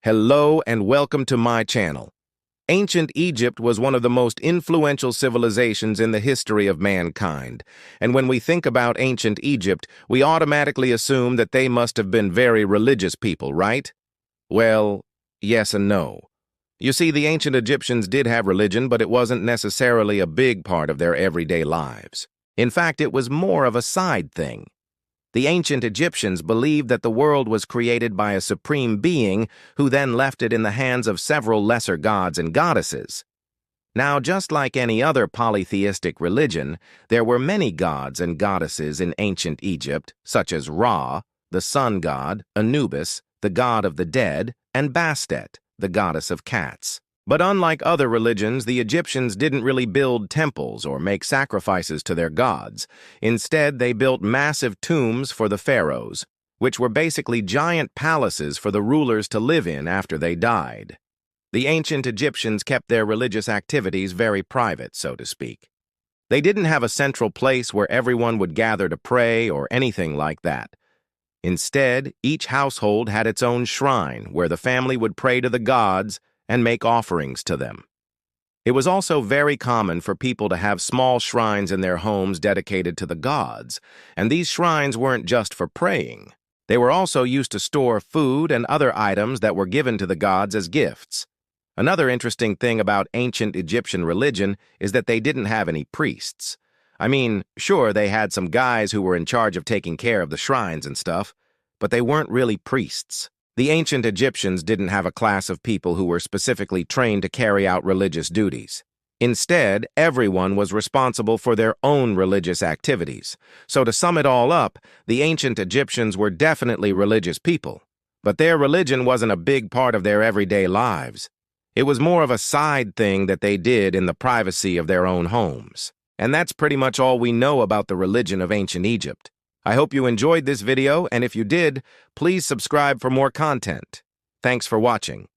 Hello and welcome to my channel. Ancient Egypt was one of the most influential civilizations in the history of mankind, and when we think about ancient Egypt, we automatically assume that they must have been very religious people, right? Well, yes and no. You see, the ancient Egyptians did have religion, but it wasn't necessarily a big part of their everyday lives. In fact, it was more of a side thing. The ancient Egyptians believed that the world was created by a supreme being who then left it in the hands of several lesser gods and goddesses. Now, just like any other polytheistic religion, there were many gods and goddesses in ancient Egypt, such as Ra, the sun god, Anubis, the god of the dead, and Bastet, the goddess of cats. But unlike other religions, the Egyptians didn't really build temples or make sacrifices to their gods. Instead, they built massive tombs for the pharaohs, which were basically giant palaces for the rulers to live in after they died. The ancient Egyptians kept their religious activities very private, so to speak. They didn't have a central place where everyone would gather to pray or anything like that. Instead, each household had its own shrine where the family would pray to the gods and make offerings to them. It was also very common for people to have small shrines in their homes dedicated to the gods, and these shrines weren't just for praying. They were also used to store food and other items that were given to the gods as gifts. Another interesting thing about ancient Egyptian religion is that they didn't have any priests. I mean, sure, they had some guys who were in charge of taking care of the shrines and stuff, but they weren't really priests. The ancient Egyptians didn't have a class of people who were specifically trained to carry out religious duties. Instead, everyone was responsible for their own religious activities. So to sum it all up, the ancient Egyptians were definitely religious people. But their religion wasn't a big part of their everyday lives. It was more of a side thing that they did in the privacy of their own homes. And that's pretty much all we know about the religion of ancient Egypt. I hope you enjoyed this video, and if you did, please subscribe for more content. Thanks for watching.